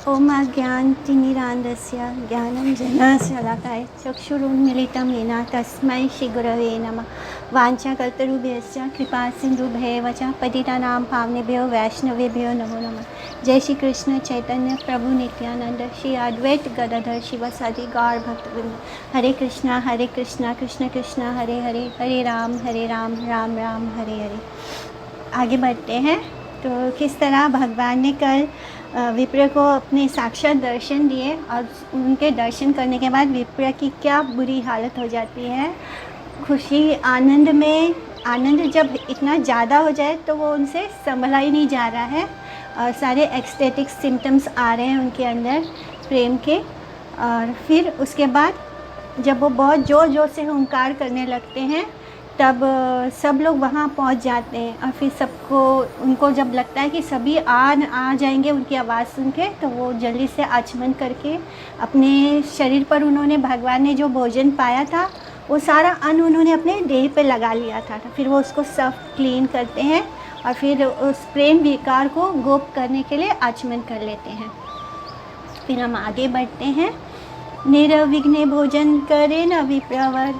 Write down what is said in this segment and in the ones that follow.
ओम अज्ञानतिमिरान्धस्य ज्ञानञ्जनशलाकया चक्षुरुन्मीलितं येन तस्मै श्रीगुरवे नमः। वाञ्छाकल्पतरुभ्यश्च कृपासिन्धुभ्येव च पतितानां पावनेभ्यो वैष्णवेभ्यो नमो नमः। जय श्री कृष्ण चैतन्य प्रभु नित्यानंद श्री अद्वैत गदाधर शिवासादि गौर भक्तवृंद। हरे कृष्णा कृष्ण कृष्ण हरे हरे, हरे राम राम राम हरे हरे। आगे बढ़ते हैं। तो किस तरह भगवान ने कल विप्र को अपने साक्षात दर्शन दिए और उनके दर्शन करने के बाद विप्र की क्या बुरी हालत हो जाती है। खुशी आनंद में आनंद जब इतना ज़्यादा हो जाए तो वो उनसे संभला ही नहीं जा रहा है और सारे एक्सटेटिक सिम्टम्स आ रहे हैं उनके अंदर प्रेम के। और फिर उसके बाद जब वो बहुत ज़ोर ज़ोर से हुंकार करने लगते हैं तब सब लोग वहाँ पहुँच जाते हैं और फिर सबको उनको जब लगता है कि सभी आ जाएंगे उनकी आवाज़ सुन के, तो वो जल्दी से आचमन करके अपने शरीर पर उन्होंने भगवान ने जो भोजन पाया था वो सारा अन्न उन्होंने अपने देह पे लगा लिया था। फिर वो उसको सब क्लीन करते हैं और फिर उस प्रेम विकार को गोप करने के लिए आचमन कर लेते हैं। फिर हम आगे बढ़ते हैं। निरविघ्ने भोजन करे न विप्रवर,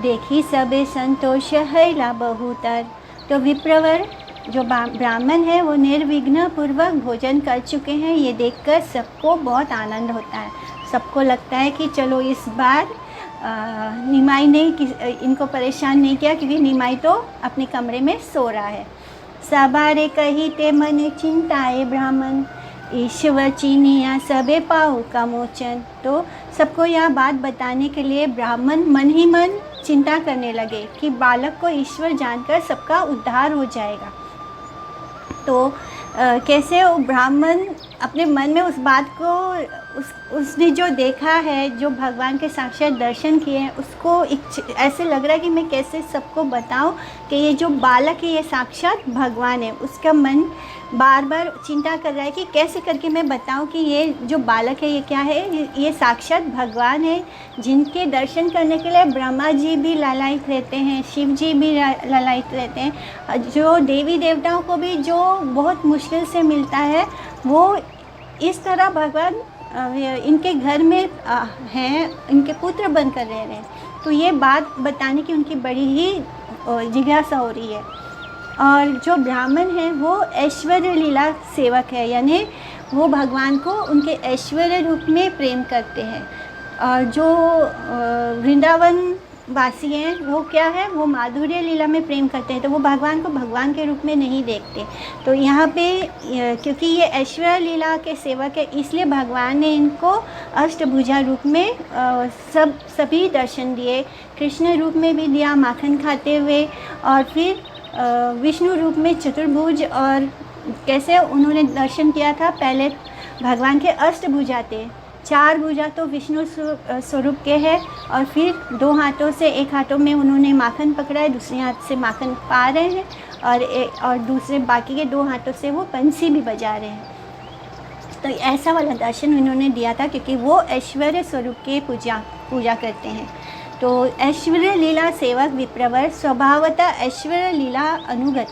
देखी सबे संतोष हैला बहुतर। तो विप्रवर जो ब्राह्मण है वो निर्विघ्न पूर्वक भोजन कर चुके हैं। ये देखकर सबको बहुत आनंद होता है। सबको लगता है कि चलो इस बार निमाई ने इनको परेशान नहीं किया, क्योंकि निमाई तो अपने कमरे में सो रहा है। सबारे कही ते मन चिंताए ब्राह्मण, ईश्वर चीनिया सबे पाऊ का मोचन। तो सबको यह बात बताने के लिए ब्राह्मण मन ही मन चिंता करने लगे कि बालक को ईश्वर जानकर सबका उद्धार हो जाएगा। तो कैसे वो ब्राह्मण अपने मन में उस बात को उसने जो देखा है, जो भगवान के साक्षात दर्शन किए हैं, उसको ऐसे लग रहा है कि मैं कैसे सबको बताऊं कि ये जो बालक है ये साक्षात भगवान है। उसका मन बार बार चिंता कर रहा है कि कैसे करके मैं बताऊं कि ये जो बालक है ये क्या है, ये साक्षात भगवान है, जिनके दर्शन करने के लिए ब्रह्मा जी भी लालायित रहते हैं, शिव जी भी लालायित रहते हैं। जो देवी देवताओं को भी जो बहुत मुश्किल से मिलता है, वो इस तरह भगवान इनके घर में हैं, इनके पुत्र बनकर रह रहे हैं। तो ये बात बताने की उनकी बड़ी ही जिज्ञासा हो रही है। और जो ब्राह्मण है वो ऐश्वर्य लीला सेवक है, यानी वो भगवान को उनके ऐश्वर्य रूप में प्रेम करते हैं। और जो वृंदावन वासी हैं वो क्या है, वो माधुर्य लीला में प्रेम करते हैं, तो वो भगवान को भगवान के रूप में नहीं देखते। तो यहाँ पे क्योंकि ये ऐश्वर्य लीला के सेवक है, इसलिए भगवान ने इनको अष्टभुजा रूप में सभी दर्शन दिए। कृष्ण रूप में भी दिया माखन खाते हुए, और फिर विष्णु रूप में चतुर्भुज। और कैसे उन्होंने दर्शन किया था, पहले भगवान के अष्टभुजा थे, 4 भुजा तो विष्णु स्वरूप के हैं, और फिर 2 हाथों से, एक हाथों में उन्होंने माखन पकड़ा है, दूसरे हाथ से माखन पा रहे हैं, और दूसरे बाकी के 2 हाथों से वो बंसी भी बजा रहे हैं। तो ऐसा वाला दर्शन उन्होंने दिया था, क्योंकि वो ऐश्वर्य स्वरूप के पूजा करते हैं। तो ऐश्वर्य लीला सेवक विप्रवर स्वभावतः ऐश्वर्य लीला अनुगत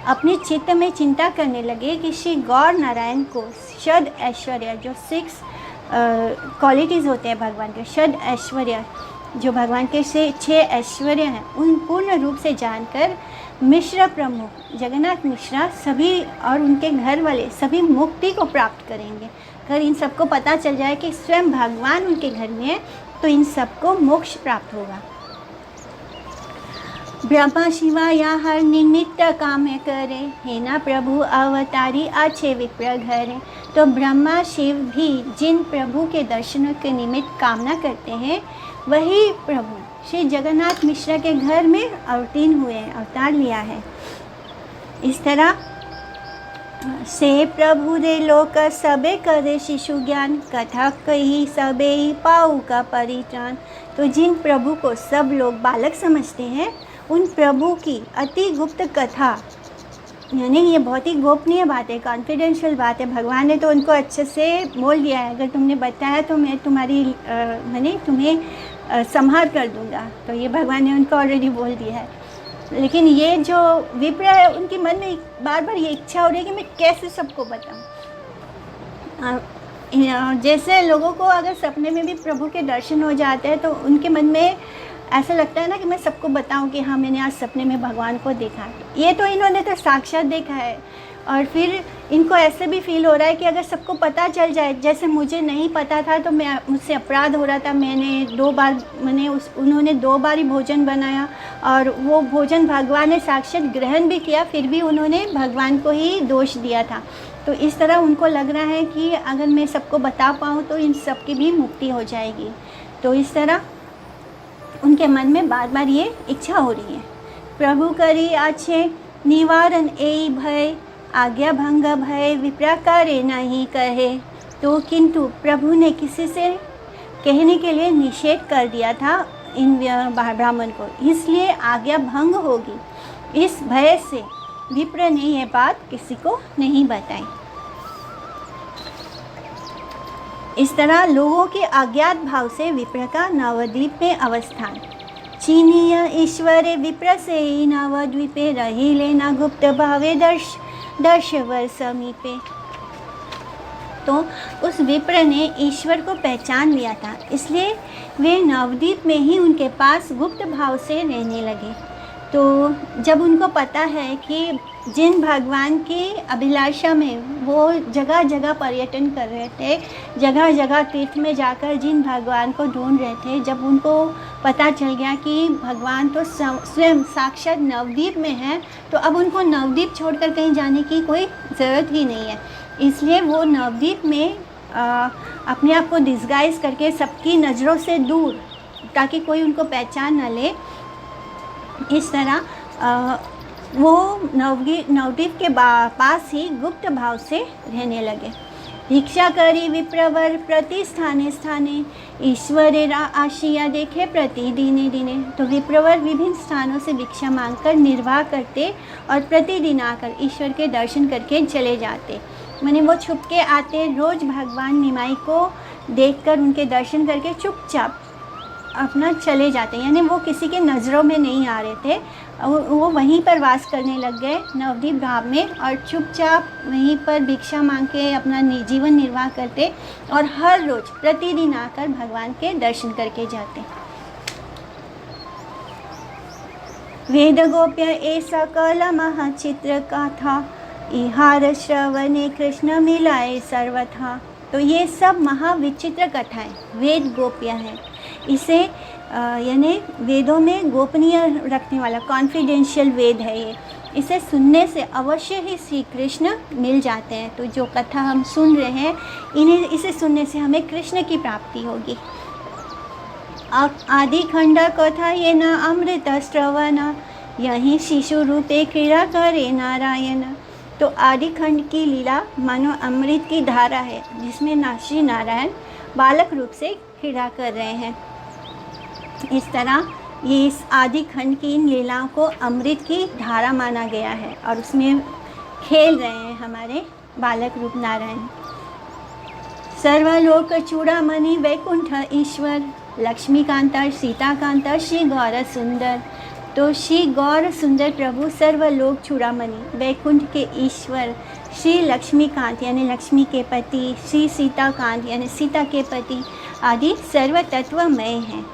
अपने चित्त में चिंता करने लगे कि श्री गौर नारायण को षड ऐश्वर्य, जो 6 क्वालिटीज़ होते हैं भगवान के, षड ऐश्वर्य जो भगवान के 6 ऐश्वर्य हैं, उन पूर्ण रूप से जानकर मिश्र प्रमुख जगन्नाथ मिश्रा सभी और उनके घर वाले सभी मुक्ति को प्राप्त करेंगे। अगर इन सबको पता चल जाए कि स्वयं भगवान उनके घर में है, तो इन सबको मोक्ष प्राप्त होगा। ब्रह्मा शिवा या हर निमित्त काम करे, हे ना प्रभु अवतारी आछे विप्र घरे। तो ब्रह्मा शिव भी जिन प्रभु के दर्शनों के निमित्त कामना करते हैं, वही प्रभु श्री जगन्नाथ मिश्रा के घर में अवतीर्ण हुए, अवतार लिया है। इस तरह से प्रभु रे लोक सबे करे शिशु ज्ञान, कथा कही सबे पाऊ का परित्राण। तो जिन प्रभु को सब लोग बालक समझते हैं, उन प्रभु की अति गुप्त कथा, यानी ये बहुत ही गोपनीय बात है, कॉन्फिडेंशियल बात है, भगवान ने तो उनको अच्छे से बोल दिया है, अगर तुमने बताया तो मैं तुम्हारी मैंने तुम्हें संहार कर दूंगा। तो ये भगवान ने उनको ऑलरेडी बोल दिया है। लेकिन ये जो विप्र है, उनके मन में बार बार ये इच्छा हो रही है कि मैं कैसे सबको बताऊं। जैसे लोगों को अगर सपने में भी प्रभु के दर्शन हो जाते हैं तो उनके मन में ऐसा लगता है ना कि मैं सबको बताऊं कि हाँ मैंने आज सपने में भगवान को देखा। ये तो इन्होंने तो साक्षात देखा है, और फिर इनको ऐसे भी फील हो रहा है कि अगर सबको पता चल जाए, जैसे मुझे नहीं पता था तो मुझसे अपराध हो रहा था, उन्होंने 2 बार ही भोजन बनाया और वो भोजन भगवान ने साक्षात ग्रहण भी किया, फिर भी उन्होंने भगवान को ही दोष दिया था। तो इस तरह उनको लग रहा है कि अगर मैं सबको बता पाऊँ तो इन सब की भी मुक्ति हो जाएगी। तो इस तरह उनके मन में बार बार ये इच्छा हो रही है। प्रभु करी आछे निवारण ए भय, आज्ञा भंग भय विप्रकारे नहीं कहे। तो किंतु प्रभु ने किसी से कहने के लिए निषेध कर दिया था इन ब्राह्मण को, इसलिए आज्ञा भंग होगी। इस भय से विप्र ने यह बात किसी को नहीं बताई। इस तरह लोगों के अज्ञात भाव से विप्र का नवद्वीप में अवस्थान। चीनीय ईश्वरे विप्र से नवद्वीपे रही लेना गुप्त भावे दर्शवर समीपे। तो उस विप्र ने ईश्वर को पहचान लिया था, इसलिए वे नवद्वीप में ही उनके पास गुप्त भाव से रहने लगे। तो जब उनको पता है कि जिन भगवान की अभिलाषा में वो जगह जगह पर्यटन कर रहे थे, जगह जगह तीर्थ में जाकर जिन भगवान को ढूंढ रहे थे, जब उनको पता चल गया कि भगवान तो स्वयं साक्षात नवद्वीप में है, तो अब उनको नवद्वीप छोड़कर कहीं जाने की कोई ज़रूरत ही नहीं है। इसलिए वो नवद्वीप में अपने आप को डिस्गाइज करके सबकी नज़रों से दूर, ताकि कोई उनको पहचान न ले, इस तरह वो नवद्वीप के पास ही गुप्त भाव से रहने लगे। भिक्षा करी विप्रवर प्रति स्थाने स्थाने, ईश्वरेरा आशिया देखे प्रति दिने दिने। तो विप्रवर विभिन्न स्थानों से भिक्षा मांगकर निर्वाह करते और प्रतिदिन आकर ईश्वर के दर्शन करके चले जाते। माने वो छुप के आते, रोज़ भगवान निमाई को देखकर उनके दर्शन करके चुपचाप अपना चले जाते, यानी वो किसी के नज़रों में नहीं आ रहे थे। वो वहीं पर वास करने लग गए नवद्वीप धाम में, और चुपचाप वहीं पर भिक्षा मांग के अपना जीवन निर्वाह करते और हर रोज़ प्रतिदिन आकर भगवान के दर्शन करके जाते। वेद गोप्य ए सकल महाचित्र कथा, इहार श्रवणे कृष्ण मिलाए सर्वथा। तो ये सब महाविचित्र कथाएं वेद गोप्य है। इसे यानी वेदों में गोपनीय रखने वाला कॉन्फिडेंशियल वेद है ये। इसे सुनने से अवश्य ही श्री कृष्ण मिल जाते हैं। तो जो कथा हम सुन रहे हैं, इसे सुनने से हमें कृष्ण की प्राप्ति होगी। आदि खंड कथा ये न अमृत श्रवण, यही शिशु रूपे क्रीड़ा करे नारायण। तो आदि खंड की लीला मानो अमृत की धारा है, जिसमें श्री नारायण बालक रूप से क्रीड़ा कर रहे हैं। इस तरह ये इस आदि खंड की इन लीलाओं को अमृत की धारा माना गया है, और उसमें खेल रहे हैं हमारे बालक रूप नारायण। सर्वलोक चूड़ामणि वैकुंठ ईश्वर, लक्ष्मीकांता सीताकांता श्री गौर सुंदर। तो श्री गौर सुंदर प्रभु सर्वलोक चूड़ामणि वैकुंठ के ईश्वर, श्री लक्ष्मीकांत यानी लक्ष्मी के पति, श्री सीताकांत यानी सीता के पति आदि सर्व तत्वमय हैं।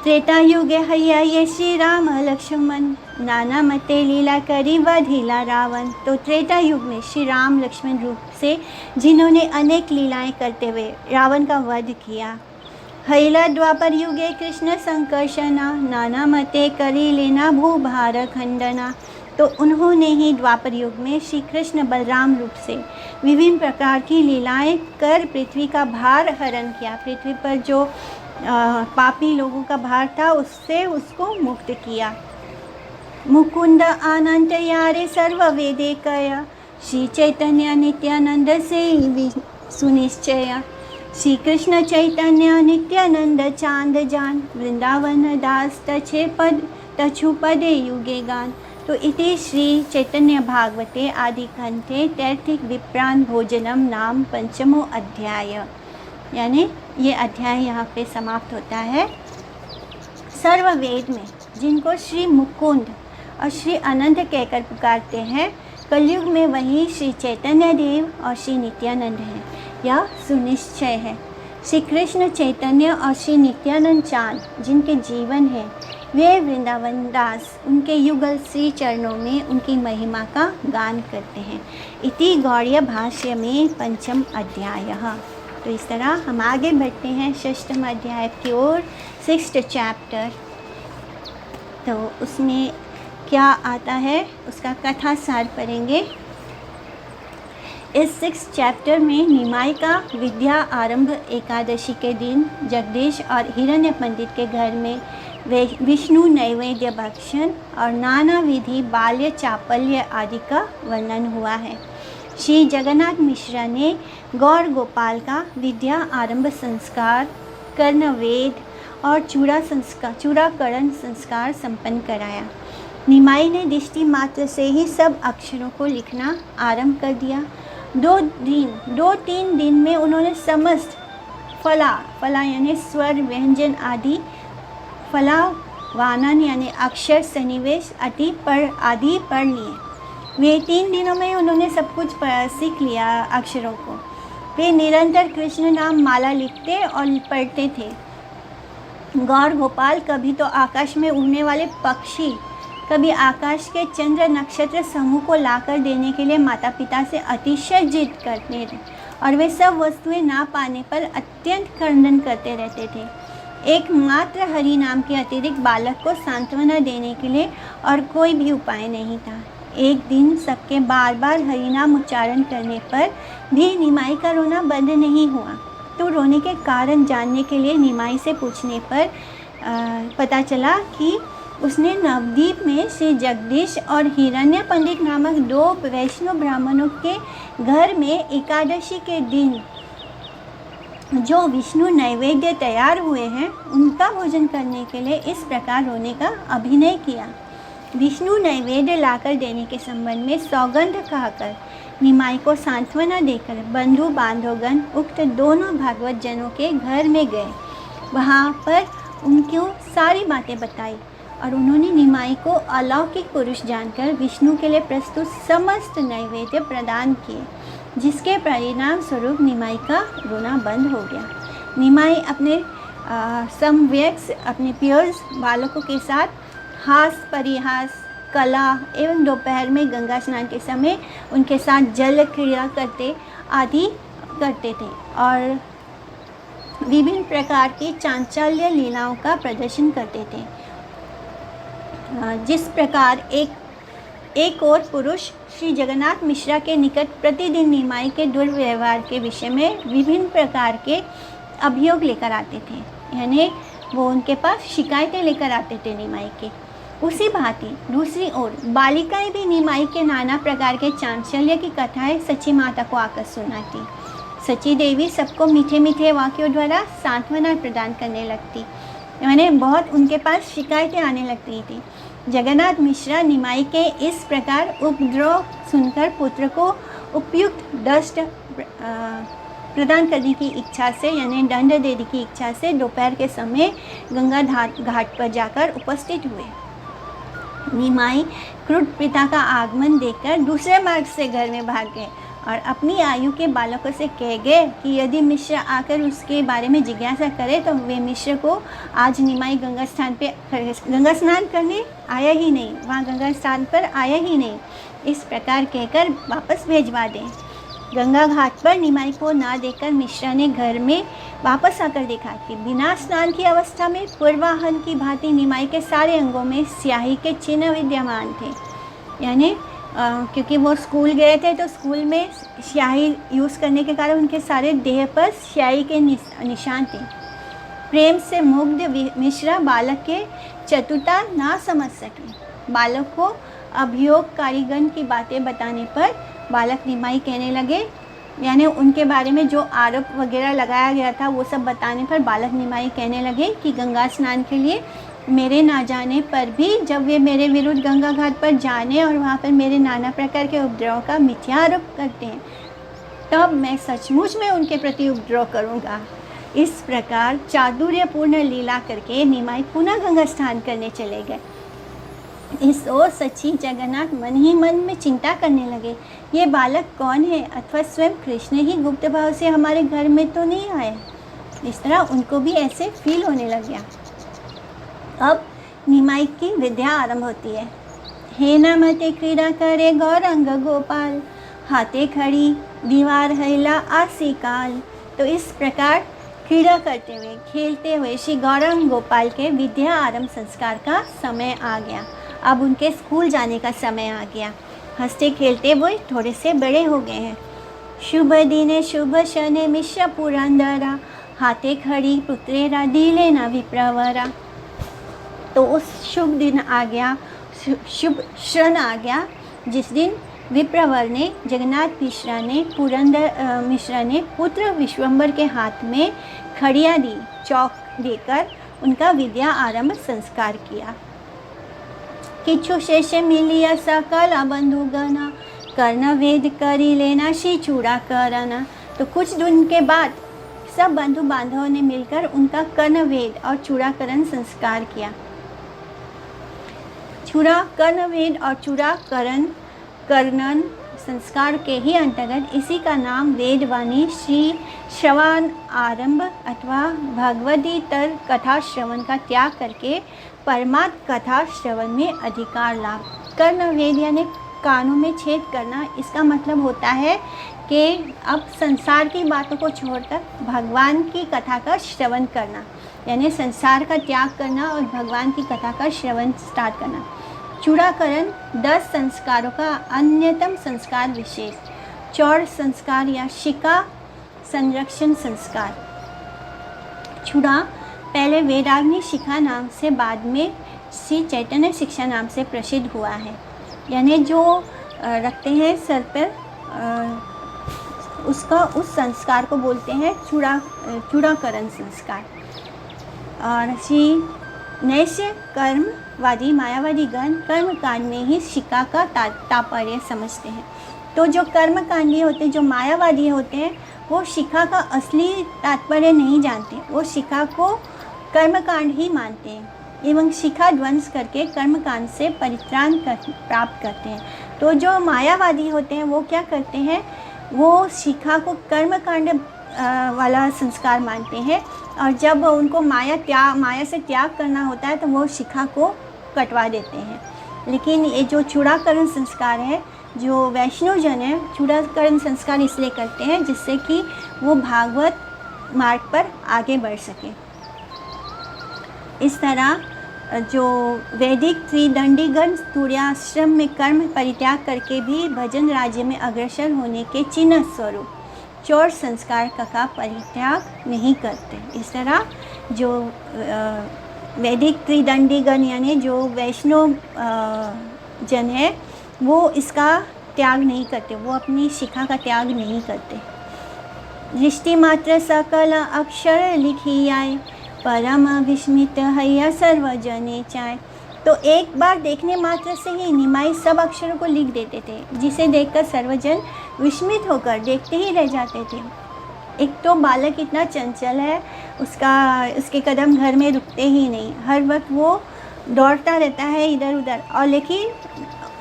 त्रेता युगे हैया ये श्री राम लक्ष्मण, नाना मते लीला करी वधिला रावण। तो त्रेता युग में श्री राम लक्ष्मण रूप से जिन्होंने अनेक लीलाएं करते हुए रावण का वध किया। हैला द्वापर युगे कृष्ण संकर्षणा, नाना मते करी लेना भूभार खंडना। तो उन्होंने ही द्वापर युग में श्री कृष्ण बलराम रूप से विभिन्न प्रकार की लीलाएं कर पृथ्वी का भार हरण किया। पृथ्वी पर जो पापी लोगों का भार था उससे उसको मुक्त किया। मुकुंद आनंद यारे सर्व वेदे कया, श्री चैतन्य नित्यानंद से सुनिश्चय। श्री कृष्ण चैतन्य नित्यानंद चांद जान, वृंदावन दास तछे पद तछु पदे युगे गान। तो इति श्री चैतन्य भागवते आदि खंडे तैर्थिक विप्रान भोजनम नाम पंचमो अध्याय। यानी ये अध्याय यहाँ पे समाप्त होता है। सर्ववेद में जिनको श्री मुकुंद और श्री अनंत कहकर पुकारते हैं, कलयुग में वही श्री चैतन्य देव और श्री नित्यानंद हैं, यह सुनिश्चय है। श्री कृष्ण चैतन्य और श्री नित्यानंद चांद जिनके जीवन है, वे वृंदावन दास उनके युगल श्री चरणों में उनकी महिमा का गान करते हैं। इति गौड़ीय भाष्य में पंचम अध्याय। तो इस तरह हम आगे बढ़ते हैं षष्ठम अध्याय की ओर, 6th चैप्टर। तो उसमें क्या आता है उसका कथा सार पढ़ेंगे। इस 6th चैप्टर में निमाई का विद्या आरंभ एकादशी के दिन जगदीश और हिरण्य पंडित के घर में विष्णु नैवेद्य भक्षण और नाना विधि बाल्य चापल्य आदि का वर्णन हुआ है। श्री जगन्नाथ मिश्रा ने गौर गोपाल का विद्या आरंभ संस्कार, कर्णवेद और चूड़ाकरण संस्कार संपन्न कराया। निमाई ने दृष्टि मात्र से ही सब अक्षरों को लिखना आरंभ कर दिया। 2-3 दिन में उन्होंने समस्त फला यानी स्वर व्यंजन आदि, फला वानन यानी अक्षर सन्निवेश आदि पढ़ लिए। वे 3 दिनों में उन्होंने सब कुछ सीख लिया अक्षरों को। वे निरंतर कृष्ण नाम माला लिखते और पढ़ते थे। गौर गोपाल कभी तो आकाश में उड़ने वाले पक्षी, कभी आकाश के चंद्र नक्षत्र समूह को लाकर देने के लिए माता पिता से अतिशय जिद करते थे और वे सब वस्तुएं ना पाने पर अत्यंत क्रंदन करते रहते थे। एकमात्र हरि नाम के अतिरिक्त बालक को सांत्वना देने के लिए और कोई भी उपाय नहीं था। एक दिन सबके बार बार हरि नाम उच्चारण करने पर भी निमाई का रोना बंद नहीं हुआ। तो रोने के कारण जानने के लिए निमाई से पूछने पर पता चला कि उसने नवद्वीप में श्री जगदीश और हिरण्य पंडित नामक 2 वैष्णव ब्राह्मणों के घर में एकादशी के दिन जो विष्णु नैवेद्य तैयार हुए हैं उनका भोजन करने के लिए इस प्रकार रोने का अभिनय किया। विष्णु नैवेद्य लाकर देने के संबंध में सौगंध कहकर निमाई को सांत्वना देकर बंधु बांधवगण उक्त दोनों भागवत जनों के घर में गए। वहाँ पर उनको सारी बातें बताई और उन्होंने निमाई को अलौकिक पुरुष जानकर विष्णु के लिए प्रस्तुत समस्त नैवेद्य प्रदान किए, जिसके परिणाम स्वरूप निमाई का रोना बंद हो गया। निमाई अपने समवयस्क अपने पियर्स बालकों के साथ हास परिहास कला एवं दोपहर में गंगा स्नान के समय उनके साथ जल क्रीड़ा आदि करते थे और विभिन्न प्रकार की चांचल्य लीलाओं का प्रदर्शन करते थे। जिस प्रकार एक और पुरुष श्री जगन्नाथ मिश्रा के निकट प्रतिदिन निमाई के दुर्व्यवहार के विषय में विभिन्न प्रकार के अभियोग लेकर आते थे, यानी वो उनके पास शिकायतें लेकर आते थे निमाई के, उसी भांति दूसरी ओर बालिकाएं भी निमाई के नाना प्रकार के चांचल्य की कथाएं सची माता को आकर सुनाती। सची देवी सबको मीठे मीठे वाक्यों द्वारा सांत्वना प्रदान करने लगती, यानी बहुत उनके पास शिकायतें आने लगती थी। जगन्नाथ मिश्रा निमाई के इस प्रकार उपद्रव सुनकर पुत्र को उपयुक्त दंड प्रदान करने की इच्छा से, यानी दंड देने की इच्छा से दोपहर के समय गंगा घाट पर जाकर उपस्थित हुए। निमाई क्रूर पिता का आगमन देखकर दूसरे मार्ग से घर में भाग गए और अपनी आयु के बालकों से कह गए कि यदि मिश्र आकर उसके बारे में जिज्ञासा करे तो वे मिश्र को आज निमाई गंगा स्नान करने आया ही नहीं, वहाँ गंगा स्नान पर आया ही नहीं, इस प्रकार कहकर वापस भेजवा दें। गंगा घाट पर निमाई को ना देखकर मिश्रा ने घर में वापस आकर देखा कि बिना स्नान की अवस्था में पूर्वाहन की भांति निमाई के सारे अंगों में स्याही के चिन्ह विद्यमान थे, यानी क्योंकि वो स्कूल गए थे तो स्कूल में स्याही यूज़ करने के कारण उनके सारे देह पर स्याही के निशान थे। प्रेम से मुग्ध मिश्रा बालक के चतुरता ना समझ सके। बालक को अभियोग कारीगण की बातें बताने पर बालक निमाई कहने लगे, यानी उनके बारे में जो आरोप वगैरह लगाया गया था वो सब बताने पर बालक निमाई कहने लगे कि गंगा स्नान के लिए मेरे ना जाने पर भी जब वे मेरे विरुद्ध गंगा घाट पर जाने और वहाँ पर मेरे नाना प्रकार के उपद्रव का मिथ्या आरोप करते हैं, तब मैं सचमुच में उनके प्रति उपद्रव करूँगा। इस प्रकार चातुर्यपूर्ण लीला करके निमाई पुनः गंगा स्नान करने चले गए। इस ओर सच्ची जगन्नाथ मन ही मन में चिंता करने लगे, ये बालक कौन है, अथवा स्वयं कृष्ण ही गुप्त भाव से हमारे घर में तो नहीं आए। इस तरह उनको भी ऐसे फील होने लग गया। अब निमाई की विद्या आरंभ होती है। हे नमते क्रीड़ा करे गौरंग गोपाल, हाथे खड़ी दीवार हैला आसी काल। तो इस प्रकार क्रीड़ा करते हुए खेलते हुए श्री गौरंग गोपाल के विद्या आरंभ संस्कार का समय आ गया। अब उनके स्कूल जाने का समय आ गया। हंसते खेलते वो थोड़े से बड़े हो गए हैं। शुभ दिने शुभ शने मिश्र पुरंदरा, हाथे खड़ी पुत्रेरा दिले न विप्रवरा। तो उस शुभ दिन आ गया, शुभ क्षण आ गया जिस दिन विप्रवर ने, जगन्नाथ मिश्रा ने पुत्र विश्वम्बर के हाथ में खड़िया दी, चौक देकर उनका विद्या आरंभ संस्कार किया। किच्छु शेष मिलिया सकल बंधुगना, कर्ण वेद करी लेना श्री चूड़ा करना। तो कुछ दिन के बाद सब बंधु बांधवों ने मिलकर उनका कर्ण वेद और चूड़ाकरण संस्कार किया। कर्ण वेद और कर्णन संस्कार के ही अंतर्गत इसी का नाम वेदवाणी श्री श्रवण आरंभ अथवा भगवदीतर कथा श्रवण का त्याग करके परमात्म कथा श्रवण में अधिकार लाभ। कर्ण वेद यानी कानों में छेद करना, इसका मतलब होता है कि अब संसार की बातों को छोड़कर भगवान की कथा का श्रवण करना, यानी संसार का त्याग करना और भगवान की कथा का श्रवण स्टार्ट करना। चूड़ाकरण 10 संस्कारों का अन्यतम संस्कार विशेष, चौड़ संस्कार या शिका संरक्षण संस्कार। चूड़ा पहले वैराग्नि शिखा नाम से, बाद में श्री चैतन्य शिक्षा नाम से प्रसिद्ध हुआ है। यानी जो रखते हैं सर पर, उस संस्कार को बोलते हैं चूड़ाकरण संस्कार। और श्री नैष्य कर्मवादी मायावादी गण कर्म कांड में ही शिका का तात्पर्य समझते हैं। तो जो कर्मकांडी होते हैं, जो मायावादी होते हैं, वो शिखा का असली तात्पर्य नहीं जानते, वो शिखा को कर्मकांड ही मानते हैं एवं शिखा ध्वंस करके कर्मकांड से परित्राण प्राप्त करते हैं। तो जो मायावादी होते हैं वो क्या करते हैं, वो शिखा को कर्मकांड वाला संस्कार मानते हैं, और जब उनको माया से त्याग करना होता है तो वो शिखा को कटवा देते हैं। लेकिन ये जो चूड़ाकरण संस्कार है, जो वैष्णव जन है, चूड़ाकरण संस्कार इसलिए करते हैं जिससे कि वो भागवत मार्ग पर आगे बढ़ सके। इस तरह जो वैदिक त्रिदंडीगण तुर्याश्रम में कर्म परित्याग करके भी भजन राज्य में अग्रसर होने के चिन्ह स्वरूप चौड़ संस्कार का परित्याग नहीं करते। इस तरह जो वैदिक त्रिदंडीगण यानी जो वैष्णव जन है वो इसका त्याग नहीं करते, वो अपनी शिखा का त्याग नहीं करते। दृष्टि मात्र सकल अक्षर लिखी आए, परम विस्मित हैया सर्वजने चाय। तो एक बार देखने मात्र से ही निमाई सब अक्षरों को लिख देते थे, जिसे देखकर सर्वजन विस्मित होकर देखते ही रह जाते थे। एक तो बालक इतना चंचल है, उसके कदम घर में रुकते ही नहीं, हर वक्त वो दौड़ता रहता है इधर उधर, और लेकिन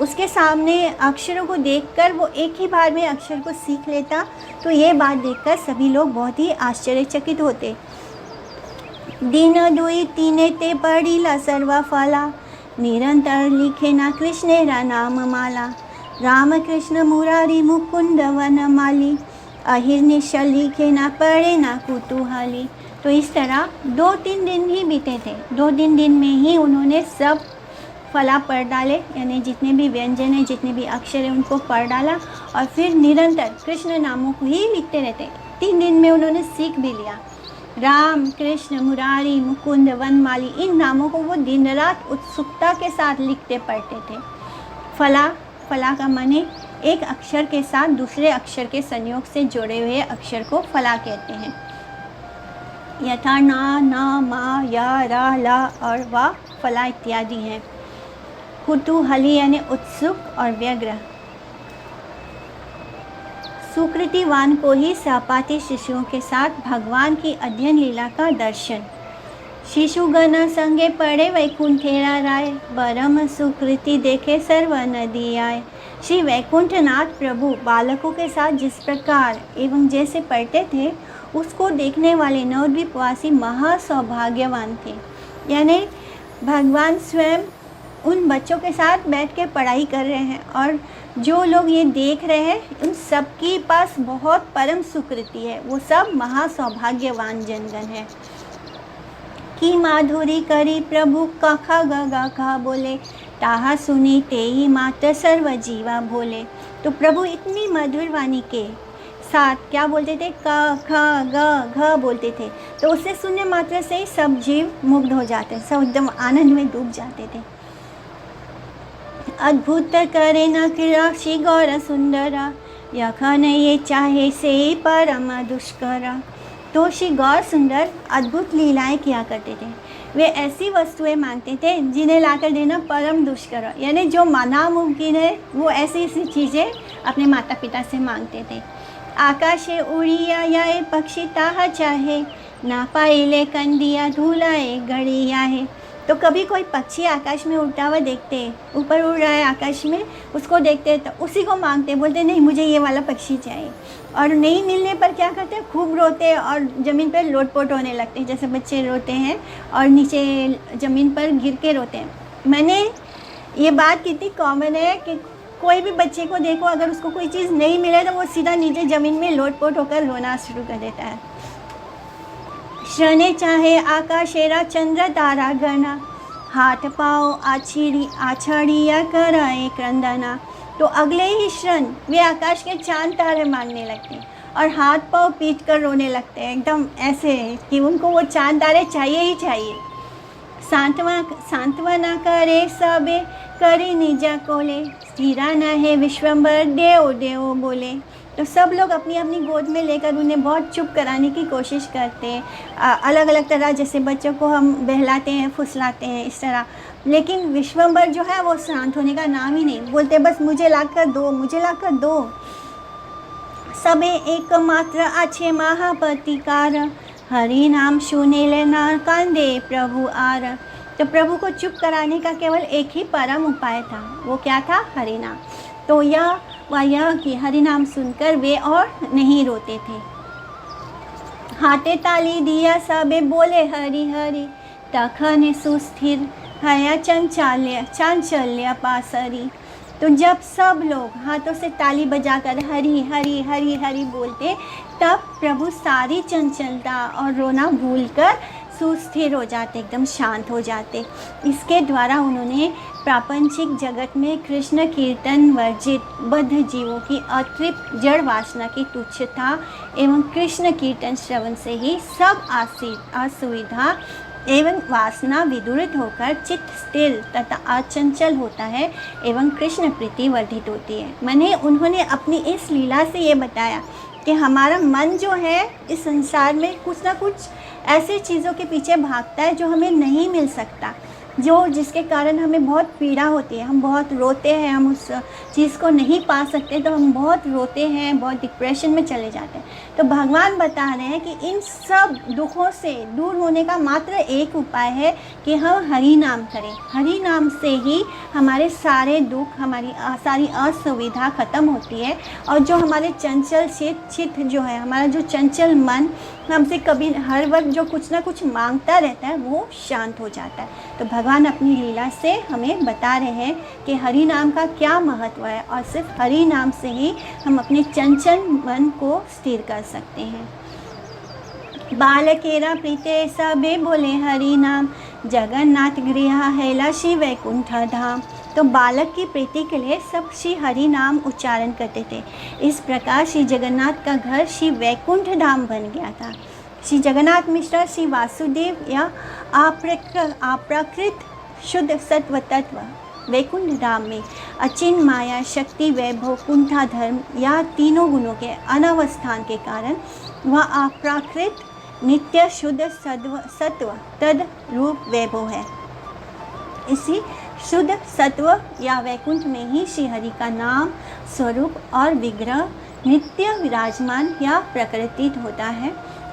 उसके सामने अक्षरों को देखकर वो एक ही बार में अक्षर को सीख लेता। तो ये बात देखकर सभी लोग बहुत ही आश्चर्यचकित होते। दिन दुई तीने ते पढ़ीला सर्व फला, निरंतर लिखे ना कृष्णेरा नाम माला। राम कृष्ण मुरारी मुकुंद वनमाली, अहिर्निशल लिखे ना पढ़े ना कुतूहली। तो इस तरह 2-3 दिन ही बीते थे, 2-3 दिन में ही उन्होंने सब फला पढ़ डाले, यानी जितने भी व्यंजन है, जितने भी अक्षर हैं उनको पढ़ डाला, और फिर निरंतर कृष्ण नामों को ही लिखते रहते। 3 दिन में उन्होंने सीख भी लिया। राम कृष्ण मुरारी मुकुंद वनमाली, इन नामों को वो दिन रात उत्सुकता के साथ लिखते पढ़ते थे। फला का माने एक अक्षर के साथ दूसरे अक्षर के संयोग से जुड़े हुए अक्षर को फला कहते हैं। यथा ना, न, मा, या, रा, ला और वा फला इत्यादि हैं। कुतूहली यानी उत्सुक और व्यग्र। सुकृतिवान को ही सहपाठी शिष्यों के साथ भगवान की अध्ययन लीला का दर्शन, शिशुगण संगे पड़े वैकुंठेरा राय, परम सुकृति देखे सर्व नदी आए। श्री वैकुंठनाथ प्रभु बालकों के साथ जिस प्रकार एवं जैसे पढ़ते थे, उसको देखने वाले नवद्वीपवासी महासौभाग्यवान थे। यानी भगवान स्वयं उन बच्चों के साथ बैठ के पढ़ाई कर रहे हैं, और जो लोग ये देख रहे हैं उन सबके पास बहुत परम सुकृति है, वो सब महासौभाग्यवान जनगण है। की माधुरी करी प्रभु कखा गा खा बोले, ताहा सुनी तेई मात्र सर्व जीवा भोले। तो प्रभु इतनी मधुर वाणी के साथ क्या बोलते थे, क ख ग घ बोलते थे, तो उसे सुनने मात्र से ही सब जीव मुग्ध हो जाते, सब एकदम आनंद में डूब जाते थे। अद्भुत करे न क्रीड़ा श्री गौर सुंदरा, यखन ये चाहे से परम दुष्करा। तो श्री गौर सुंदर अद्भुत लीलाएं किया करते थे। वे ऐसी वस्तुएं मांगते थे जिन्हें लाकर देना परम दुष्कर, यानी जो नामुमकिन है वो ऐसी ऐसी चीज़ें अपने माता पिता से मांगते थे। आकाशे उड़िया या पक्षी ताहा चाहे, ना पाइले कंदिया धूलाए गड़िया है। तो कभी कोई पक्षी आकाश में उड़ता हुआ देखते, ऊपर उड़ रहा है आकाश में, उसको देखते तो उसी को मांगते, बोलते नहीं मुझे ये वाला पक्षी चाहिए। और नहीं मिलने पर क्या करते, खूब रोते और ज़मीन पर लोटपोट होने लगते, जैसे बच्चे रोते हैं और नीचे ज़मीन पर गिर के रोते हैं। मैंने ये बात कितनी कॉमन है कि कोई भी बच्चे को देखो, अगर उसको कोई चीज़ नहीं मिले तो वो सीधा नीचे ज़मीन में लोटपोट होकर रोना शुरू कर देता है। श्रने चाहे आकाशेरा चंद्र तारा गणा, हाथ पाओ आछड़िया कराए क्रंदना। तो अगले ही क्षण वे आकाश के चांद तारे मांगने लगते हैं और हाथ पाँव पीट कर रोने लगते हैं, एकदम ऐसे कि उनको वो चांद तारे चाहिए ही चाहिए। सांत्वना करे सबे करे निजा कोले, स्थिरा न है विश्वम्बर देव देव बोले। तो सब लोग अपनी अपनी गोद में लेकर उन्हें बहुत चुप कराने की कोशिश करते हैं, अलग अलग तरह, जैसे बच्चों को हम बहलाते हैं फुसलाते हैं इस तरह। लेकिन विश्वम्बर जो है वो शांत होने का नाम ही नहीं, बोलते बस मुझे लाकर दो, मुझे लाकर दो। सबे एकमात्र अच्छे महापतिकार, हरि नाम सुने लेना कांदे प्रभु आर। तो प्रभु को चुप कराने का केवल एक ही परम उपाय था, वो क्या था, हरि नाम। तो यह कि हरि नाम सुनकर वे और नहीं रोते थे। हाथे ताली दिया सबे बोले हरि हरि, तखन सुस्थिर हया चांचल्य पासरी। तो जब सब लोग हाथों से ताली बजाकर हरि हरि हरि हरि बोलते, तब प्रभु सारी चंचलता और रोना भूलकर सुस्थिर हो जाते, एकदम शांत हो जाते। इसके द्वारा उन्होंने प्रापंचिक जगत में कृष्ण कीर्तन वर्जित बद्ध जीवों की अतृप्त जड़ वासना की तुच्छता एवं कृष्ण कीर्तन श्रवण से ही सब असुविधा एवं वासना विदूरित होकर चित्त स्थिर तथा अचंचल होता है एवं कृष्ण प्रीति वर्धित होती है। मैंने उन्होंने अपनी इस लीला से ये बताया कि हमारा मन जो है इस संसार में कुछ ना कुछ ऐसी चीज़ों के पीछे भागता है जो हमें नहीं मिल सकता, जिसके कारण हमें बहुत पीड़ा होती है, हम बहुत रोते हैं, हम उस चीज़ को नहीं पा सकते तो हम बहुत रोते हैं, बहुत डिप्रेशन में चले जाते हैं। तो भगवान बता रहे हैं कि इन सब दुखों से दूर होने का मात्र एक उपाय है कि हम हरि नाम करें। हरि नाम से ही हमारे सारे दुख, हमारी सारी असुविधा ख़त्म होती है, और जो हमारे चंचल चित्त जो है, हमारा जो चंचल मन हमसे कभी हर वक्त जो कुछ ना कुछ मांगता रहता है, वो शांत हो जाता है। तो भगवान अपनी लीला से हमें बता रहे हैं कि हरि नाम का क्या महत्व है, और सिर्फ हरि नाम से ही हम अपने चंचल मन को स्थिर कर सकते हैं। बालकेरा प्रीते सबे बोले हरि नाम, जगन्नाथ गृह हैला श्री वैकुंठ धाम। तो बालक की प्रीति के लिए सब श्री हरि नाम उच्चारण करते थे। इस प्रकार श्री जगन्नाथ का घर श्री वैकुंठ धाम बन गया था। श्री जगन्नाथ मिश्र श्री वासुदेव या अप्राकृत शुद्ध सत्व तत्व वैकुंठ धाम में अचिन्ह माया शक्ति वैभव कुंठा धर्म या तीनों गुणों के अनावस्थान के कारण वह अप्राकृत नित्य शुद्ध सत्व तद रूप वैभव है। इसी शुद्ध सत्व या वैकुंठ में ही श्री हरि का नाम स्वरूप और विग्रह नित्य विराजमान या प्रकृतित होता है।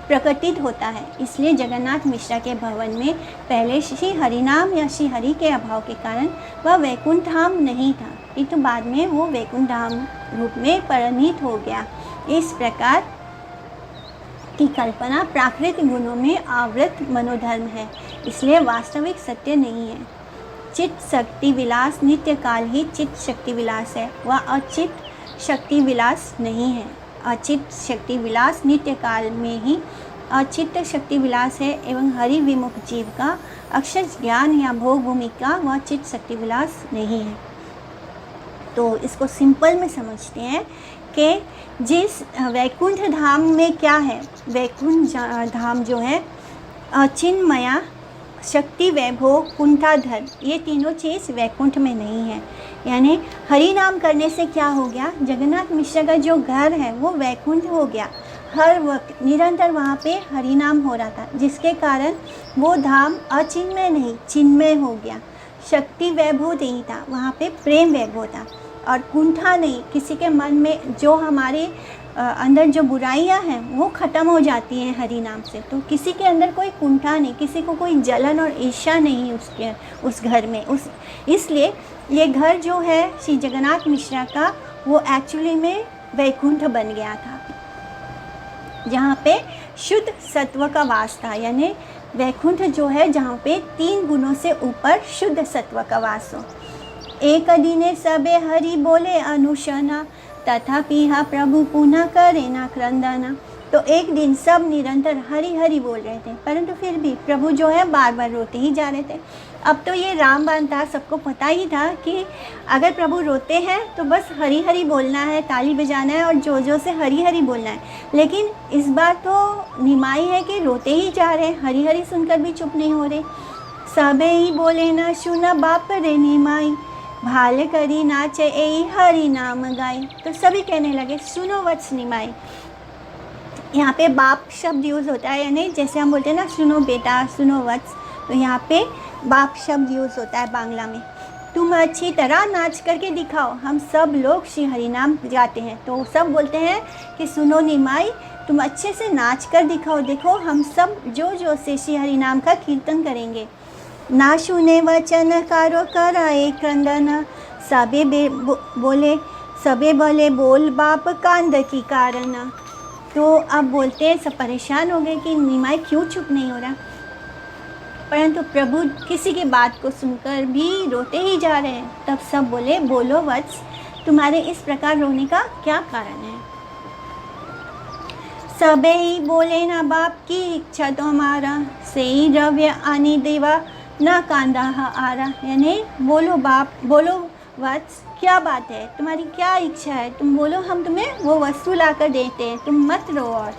प्रकटित होता है। इसलिए जगन्नाथ मिश्रा के भवन में पहले श्री हरिनाम या श्री हरि के अभाव के कारण वह वैकुंठ धाम नहीं था, किंतु बाद में वो वैकुंठ धाम रूप में परिणित हो गया। इस प्रकार की कल्पना प्राकृतिक गुणों में आवृत मनोधर्म है, इसलिए वास्तविक सत्य नहीं है। चित्त शक्ति विलास नित्य काल ही चित्त शक्ति विलास है, वह अचित्त शक्ति विलास नहीं है। अचित्त शक्ति विलास नित्य काल में ही अचित्त शक्ति विलास है एवं हरि विमुख जीव का अक्षर ज्ञान या भोग भूमि का वह चित्त शक्ति विलास नहीं है। तो इसको सिंपल में समझते हैं कि जिस वैकुंठ धाम में क्या है, वैकुंठ धाम जो है चिन्मया शक्ति वैभव कुंठाधर, ये तीनों चीज़ वैकुंठ में नहीं है। यानी हरि नाम करने से क्या हो गया, जगन्नाथ मिश्रा का जो घर है वो वैकुंठ हो गया। हर वक्त निरंतर वहाँ पे हरि नाम हो रहा था, जिसके कारण वो धाम अचिन्मय नहीं चिन्मय हो गया। शक्ति वैभव नहीं था, वहाँ पे प्रेम वैभव था। और कुंठा नहीं, किसी के मन में जो हमारे अंदर जो बुराइयां हैं वो ख़त्म हो जाती हैं हरि नाम से। तो किसी के अंदर कोई कुंठा नहीं, किसी को कोई जलन और ईर्ष्या नहीं उस घर में। इसलिए ये घर जो है श्री जगन्नाथ मिश्रा का वो एक्चुअली में वैकुंठ बन गया था, जहाँ पे शुद्ध सत्व का वास था। यानी वैकुंठ जो है जहाँ पे 3 गुणों से ऊपर शुद्ध सत्व का वास हो। एक दिने सबे हरि बोले अनुशना, तथापि हा प्रभु पुनः करे ना क्रंदना। तो एक दिन सब निरंतर हरि हरि बोल रहे थे, परंतु फिर भी प्रभु जो है बार बार रोते ही जा रहे थे। अब तो ये रामबाण था, सबको पता ही था कि अगर प्रभु रोते हैं तो बस हरि हरि बोलना है, ताली बजाना है और जोर से हरि हरि बोलना है। लेकिन इस बार तो निमाई है कि रोते ही जा रहे हैं, हरि हरि सुनकर भी चुप नहीं हो रहे। सबे ही बोले ना सुना बाप रे निमाई, भाल करी नाचे ए हरि नाम गाई। तो सभी कहने लगे सुनो वत्स निमाई। यहाँ पे बाप शब्द यूज़ होता है, यानी जैसे हम बोलते हैं ना सुनो बेटा सुनो वत्स, तो यहाँ पे बाप शब्द यूज़ होता है बांग्ला में। तुम अच्छी तरह नाच करके दिखाओ। हम सब लोग श्री हरि नाम गाते हैं तो सब बोलते हैं कि सुनो निमाई तुम अच्छे से नाच कर दिखाओ, देखो हम सब जो से श्री हरि नाम का कीर्तन करेंगे। ना सुने वचन कारो कराए क्रंदन, सबे बोले बोल बाप कांद की कारण। तो अब बोलते हैं सब परेशान हो गए कि निमाई क्यों चुप नहीं हो रहा, परंतु प्रभु किसी की बात को सुनकर भी रोते ही जा रहे हैं। तब सब बोले बोलो वत्स, तुम्हारे इस प्रकार रोने का क्या कारण है। सबे ही बोले ना बाप की इच्छा तो हमारा, से ही द्रव्य आनी देवा ना कांदा आ रहा। यानी बोलो बाप, बोलो वत्स, क्या बात है, तुम्हारी क्या इच्छा है, तुम बोलो, हम तुम्हें वो वस्तु ला कर देते हैं, तुम मत रो। और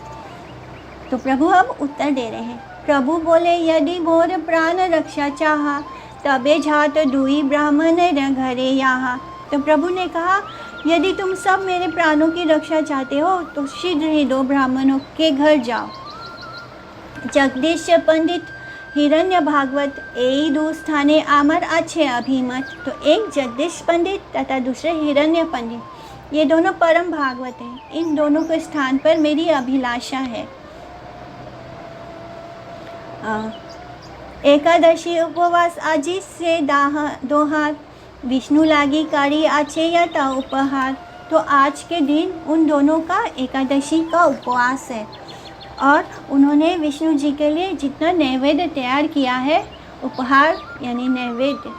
तो प्रभु अब उत्तर दे रहे हैं। प्रभु बोले यदि मोर प्राण रक्षा चाहा, तबे जात दुई ब्राह्मण घरे यहाँ। तो प्रभु ने कहा यदि तुम सब मेरे प्राणों की रक्षा चाहते हो तो शीघ्र ही 2 ब्राह्मणों के घर जाओ। जगदीश पंडित हिरण्य भागवत ए 2 स्थाने आमर अच्छे अभिमत। तो एक जगदीश पंडित तथा दूसरे हिरण्य पंडित, ये दोनों परम भागवत हैं। इन दोनों के स्थान पर मेरी अभिलाषा है। एकादशी उपवास आजी से दोहार, विष्णु लागी कारी आछे या उपहार। तो आज के दिन उन दोनों का एकादशी का उपवास है और उन्होंने विष्णु जी के लिए जितना नैवेद्य तैयार किया है, उपहार यानी नैवेद्य,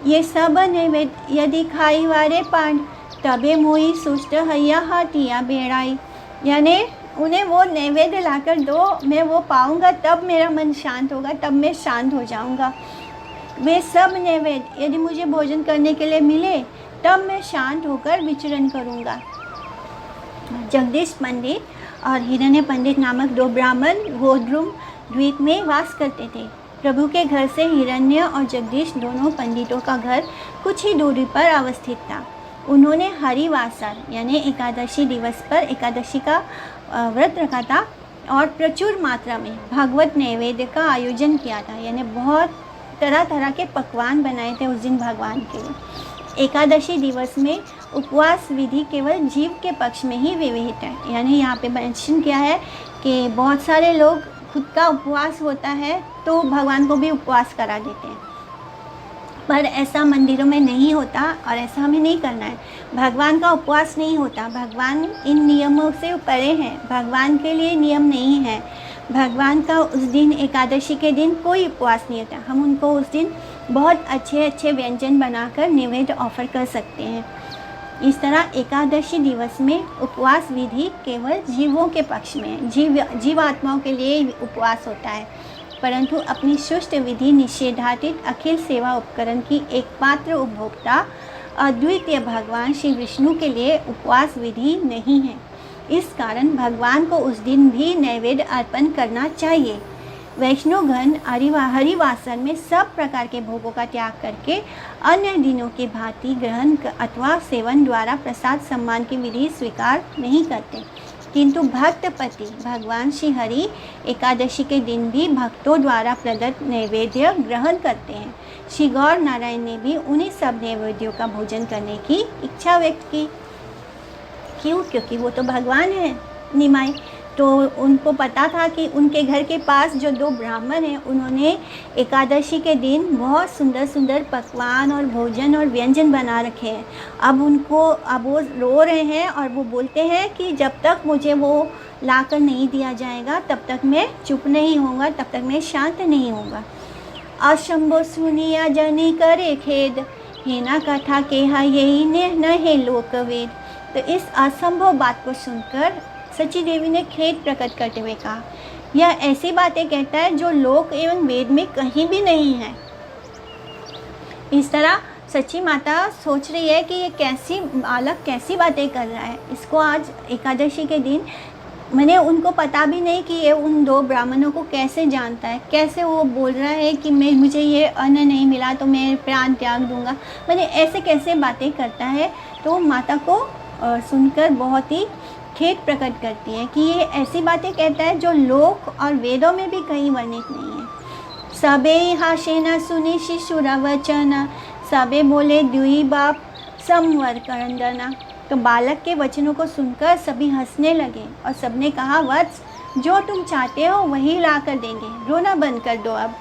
ये सब नैवेद्य यदि खाई वारे पांड, तबे मोई सुष्ट हैया हटिया बेड़ाई। यानी उन्हें वो नैवेद्य लाकर दो, मैं वो पाऊंगा तब मेरा मन शांत होगा, तब मैं शांत हो जाऊंगा। वे सब नैवेद्य यदि मुझे भोजन करने के लिए मिले तब मैं शांत होकर विचरण करूंगा। जगदीश पंडित और हिरण्य पंडित नामक 2 ब्राह्मण गोद्रुम द्वीप में वास करते थे। प्रभु के घर से हिरण्य और जगदीश दोनों पंडितों का घर कुछ ही दूरी पर अवस्थित था। उन्होंने हरिवासर यानी एकादशी दिवस पर एकादशी का व्रत रखा था और प्रचुर मात्रा में भागवत नैवेद्य का आयोजन किया था। यानी बहुत तरह तरह के पकवान बनाए थे उस दिन भगवान के लिए। एकादशी दिवस में उपवास विधि केवल जीव के पक्ष में ही विहित है। यानी यहाँ पे मेंशन किया है कि बहुत सारे लोग खुद का उपवास होता है तो भगवान को भी उपवास करा देते हैं, पर ऐसा मंदिरों में नहीं होता और ऐसा हमें नहीं करना है। भगवान का उपवास नहीं होता, भगवान इन नियमों से परे हैं, भगवान के लिए नियम नहीं है। भगवान का उस दिन एकादशी के दिन कोई उपवास नहीं होता। हम उनको उस दिन बहुत अच्छे अच्छे व्यंजन बनाकर नैवेद्य ऑफर कर सकते हैं। इस तरह एकादशी दिवस में उपवास विधि केवल जीवों के पक्ष में है, जीवात्माओं के लिए उपवास होता है, परंतु अपनी सुष्ट विधि निषेधातीत अखिल सेवा उपकरण की एकमात्र उपभोक्ता अद्वितीय भगवान श्री विष्णु के लिए उपवास विधि नहीं है। इस कारण भगवान को उस दिन भी नैवेद्य अर्पण करना चाहिए। वैष्णवगण हरिवासर में सब प्रकार के भोगों का त्याग करके अन्य दिनों की भांति ग्रहण अथवा सेवन द्वारा प्रसाद सम्मान की विधि स्वीकार नहीं करते, किंतु भक्तपति भगवान श्री हरि एकादशी के दिन भी भक्तों द्वारा प्रदत्त नैवेद्य ग्रहण करते हैं। श्री गौर नारायण ने भी उन्हीं सब नैवेद्यों का भोजन करने की इच्छा व्यक्त की। क्यों? क्योंकि वो तो भगवान है निमाई। तो उनको पता था कि उनके घर के पास जो 2 ब्राह्मण हैं उन्होंने एकादशी के दिन बहुत सुंदर सुंदर पकवान और भोजन और व्यंजन बना रखे हैं। अब वो रो रहे हैं और वो बोलते हैं कि जब तक मुझे वो लाकर नहीं दिया जाएगा तब तक मैं चुप नहीं होऊंगा, तब तक मैं शांत नहीं होऊंगा। अशंभो सुनिया जनी करे खेद, हेना कथा केहा यही न है लोकवेद। तो इस असंभव बात को सुनकर सची देवी ने खेद प्रकट करते हुए कहा, यह ऐसी बातें कहता है जो लोक एवं वेद में कहीं भी नहीं है। इस तरह सच्ची माता सोच रही है कि ये कैसी बालक कैसी बातें कर रहा है। इसको आज एकादशी के दिन मैंने उनको पता भी नहीं कि ये उन 2 ब्राह्मणों को कैसे जानता है, कैसे वो बोल रहा है कि मुझे ये अन्न नहीं मिला तो मैं प्राण त्याग दूंगा, मैंने ऐसे कैसे बातें करता है। तो माता को सुनकर बहुत ही खेद प्रकट करती है कि ये ऐसी बातें कहता है जो लोक और वेदों में भी कहीं वर्णित नहीं है। सबे हाशे न सुनी शिशुरा वचना, सबे बोले द्युई बाप समवर करंदना। तो बालक के वचनों को सुनकर सभी हंसने लगे और सबने कहा, वत्स जो तुम चाहते हो वही ला कर देंगे, रोना बंद कर दो अब।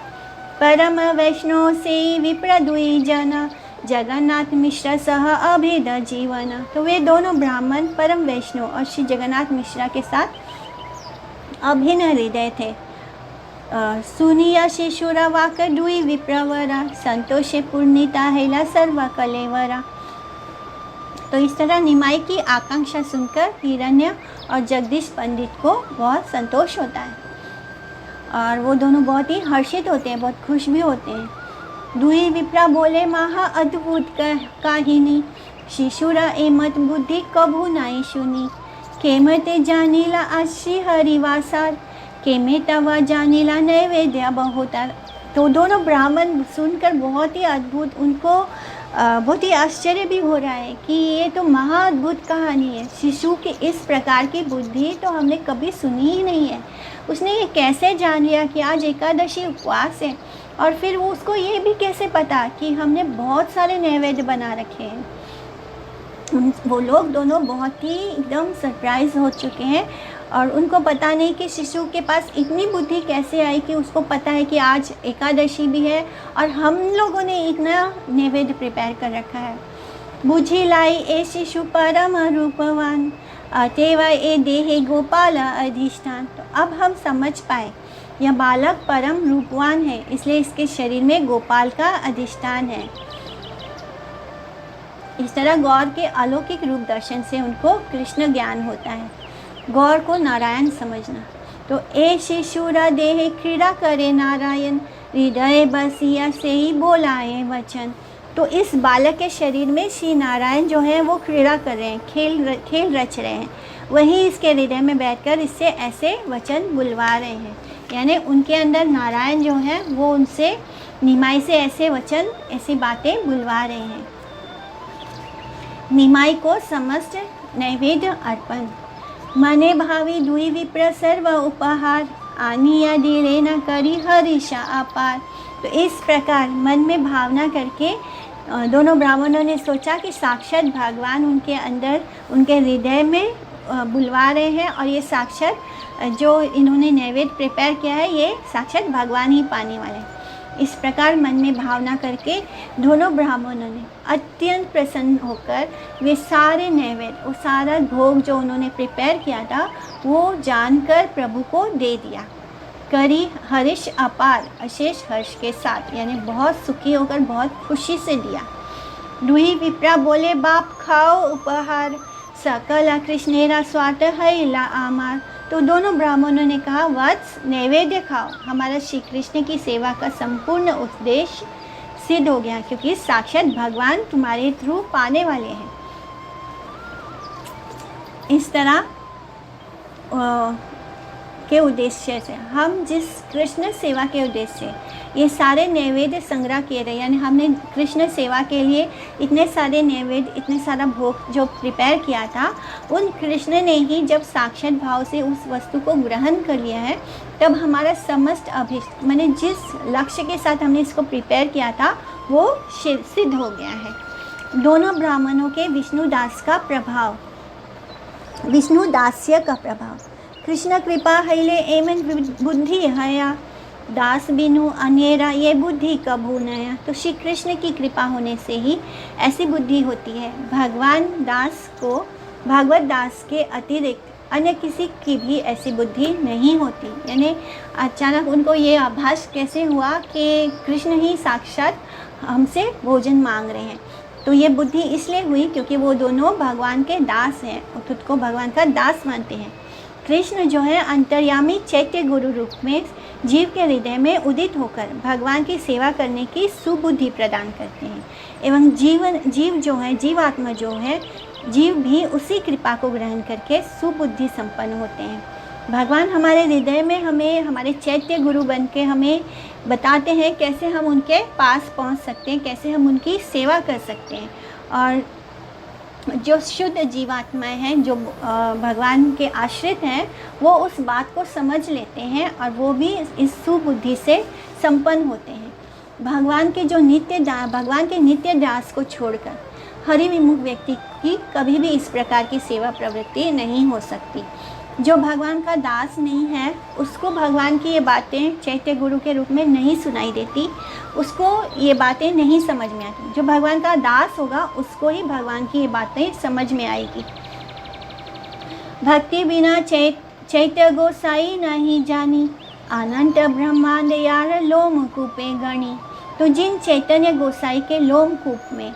परम वैष्णव से विप्र दुई जना, जगन्नाथ मिश्रा सह अभेद जीवन। तो वे दोनों ब्राह्मण परम वैष्णव और श्री जगन्नाथ मिश्रा के साथ अभिन्न हृदय थे। सुनिया शिशुरा वाक दुई विप्रवरा, संतोषे पूर्णिता हैला सर्व कलेवरा। तो इस तरह निमाई की आकांक्षा सुनकर हिरण्य और जगदीश पंडित को बहुत संतोष होता है और वो दोनों बहुत ही हर्षित होते हैं, बहुत खुश भी होते हैं। दुई विप्रा बोले, महा अद्भुत काहिनी, शिशुरा एमत बुद्धि कभू नाई सुनी। केमते जानीला आशी हरिवासार, केमे तवा जानीला नैवेद्य बहुतार। तो दोनों ब्राह्मण सुनकर बहुत ही अद्भुत, उनको बहुत ही आश्चर्य भी हो रहा है कि ये तो महाअद्भुत कहानी है। शिशु की इस प्रकार की बुद्धि तो हमने कभी सुनी ही नहीं है। उसने ये कैसे जान लिया कि आज एकादशी उपवास है, और फिर वो उसको ये भी कैसे पता कि हमने बहुत सारे नैवेद्य बना रखे हैं। वो लोग दोनों बहुत ही एकदम सरप्राइज हो चुके हैं और उनको पता नहीं कि शिशु के पास इतनी बुद्धि कैसे आई कि उसको पता है कि आज एकादशी भी है और हम लोगों ने इतना नैवेद्य प्रिपेयर कर रखा है। बुझी लाई ए शिशु परम रूपवान, अतेवा ए देहे गोपाल अधिष्ठान। तो अब हम समझ पाए यह बालक परम रूपवान है, इसलिए इसके शरीर में गोपाल का अधिष्ठान है। इस तरह गौर के अलौकिक रूप दर्शन से उनको कृष्ण ज्ञान होता है, गौर को नारायण समझना। तो ए शिशुरा देहे क्रीड़ा करे नारायण, हृदय बसिया से ही बोलाए वचन। तो इस बालक के शरीर में श्री नारायण जो है वो क्रीड़ा कर रहे हैं, खेल रच रहे हैं, वहीं इसके हृदय में बैठकर इससे ऐसे वचन बुलवा रहे हैं। यानी उनके अंदर नारायण जो है वो उनसे निमाई से ऐसे वचन ऐसी बातें बुलवा रहे हैं। निमाई को समस्त नैवेद्य अर्पण, मने भावी दुई विप्र सर्व उपहार, आनिया दिले न करी हरिषा अपार। तो इस प्रकार मन में भावना करके दोनों ब्राह्मणों ने सोचा कि साक्षात भगवान उनके अंदर, उनके हृदय में बुलवा रहे हैं, और ये साक्षात जो इन्होंने नैवेद्य प्रिपेयर किया है ये साक्षात भगवान ही पाने वाले हैं। इस प्रकार मन में भावना करके दोनों ब्राह्मणों ने अत्यंत प्रसन्न होकर वे सारे नैवेद्य, वो सारा भोग जो उन्होंने प्रिपेयर किया था वो जानकर प्रभु को दे दिया। करी हर्ष अपार, अशेष हर्ष के साथ, यानी बहुत सुखी होकर बहुत खुशी से दिया। दुही विप्रा बोले, बाप खाओ उपहार, सकल कृष्णेरा स्वार्थ है ला आमार। तो दोनों ब्राह्मणों ने कहा, वत्स नैवेद्य खाओ, हमारा श्री कृष्ण की सेवा का संपूर्ण उद्देश्य सिद्ध हो गया, क्योंकि साक्षात भगवान तुम्हारे थ्रू पाने वाले हैं। इस तरह के उद्देश्य से हम जिस कृष्ण सेवा के उद्देश्य से ये सारे नैवेद्य संग्रह किए रहे, यानी हमने कृष्ण सेवा के लिए इतने सारे नैवेद्य, इतने सारा भोग जो प्रिपेयर किया था, उन कृष्ण ने ही जब साक्षात भाव से उस वस्तु को ग्रहण कर लिया है, तब हमारा समस्त अभिष्ट, माने जिस लक्ष्य के साथ हमने इसको प्रिपेयर किया था वो सिद्ध हो गया है। दोनों ब्राह्मणों के विष्णुदास का प्रभाव, विष्णुदास्य का प्रभाव, कृष्ण कृपा हैले एमन बुद्धि हया, दास बिनु अनेरा ये बुद्धि कभू नया। तो श्री कृष्ण की कृपा होने से ही ऐसी बुद्धि होती है। भगवान दास को, भागवत दास के अतिरिक्त अन्य किसी की भी ऐसी बुद्धि नहीं होती। यानी अचानक उनको ये आभास कैसे हुआ कि कृष्ण ही साक्षात हमसे भोजन मांग रहे हैं। तो ये बुद्धि इसलिए हुई क्योंकि वो दोनों भगवान के दास हैं, खुद को भगवान का दास मानते हैं। कृष्ण जो है अंतर्यामी चैत्य गुरु रूप में जीव के हृदय में उदित होकर भगवान की सेवा करने की सुबुद्धि प्रदान करते हैं, एवं जीव जो है, जीवात्मा जो है, जीव भी उसी कृपा को ग्रहण करके सुबुद्धि संपन्न होते हैं। भगवान हमारे हृदय में हमें, हमारे चैत्य गुरु बन के हमें बताते हैं कैसे हम उनके पास पहुंच सकते हैं, कैसे हम उनकी सेवा कर सकते हैं। और जो शुद्ध जीवात्माएं हैं, जो भगवान के आश्रित हैं, वो उस बात को समझ लेते हैं और वो भी इस सुबुद्धि से संपन्न होते हैं। भगवान के नित्य दास को छोड़कर हरि विमुख व्यक्ति की कभी भी इस प्रकार की सेवा प्रवृत्ति नहीं हो सकती। जो भगवान का दास नहीं है उसको भगवान की ये बातें चैत्य गुरु के रूप में नहीं सुनाई देती, उसको ये बातें नहीं समझ में आती। जो भगवान का दास होगा उसको ही भगवान की ये बातें समझ में आएगी। भक्ति बिना चैत्य गोसाई नहीं जानी, अनंत ब्रह्मांड यार लोमकूपे गणी। तो जिन चैतन्य गोसाई के लोमकूप में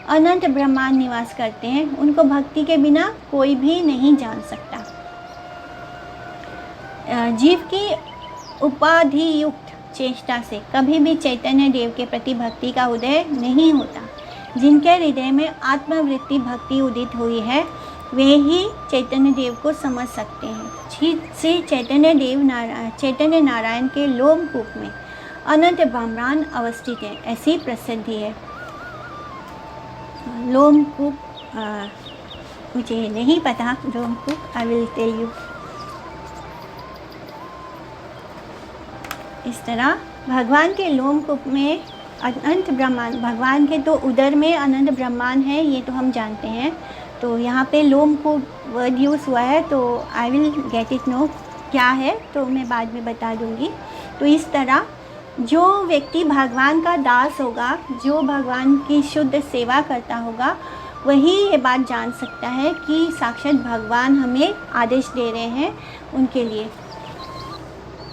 अनंत ब्रह्मांड निवास करते हैं, उनको भक्ति के बिना कोई भी नहीं जान सकता। जीव की उपाधि युक्त चेष्टा से कभी भी चैतन्य देव के प्रति भक्ति का उदय नहीं होता। जिनके हृदय में आत्मवृत्ति भक्ति उदित हुई है वे ही चैतन्य देव को समझ सकते हैं। श्री चैतन्य नारायण के लोमकूप में अनंत ब्रह्मांड अवस्थित है, ऐसी प्रसिद्धि है। लोमकूप मुझे नहीं पता, लोमकूप आई विल टेल यू। इस तरह भगवान के लोमकूप में अनंत ब्रह्मांड, भगवान के तो उदर में अनंत ब्रह्मांड है, ये तो हम जानते हैं। तो यहाँ पे लोमकूप वर्ड यूज़ हुआ है, तो I will get it no क्या है, तो मैं बाद में बता दूँगी। तो इस तरह जो व्यक्ति भगवान का दास होगा, जो भगवान की शुद्ध सेवा करता होगा, वही ये बात जान सकता है कि साक्षात भगवान हमें आदेश दे रहे हैं उनके लिए।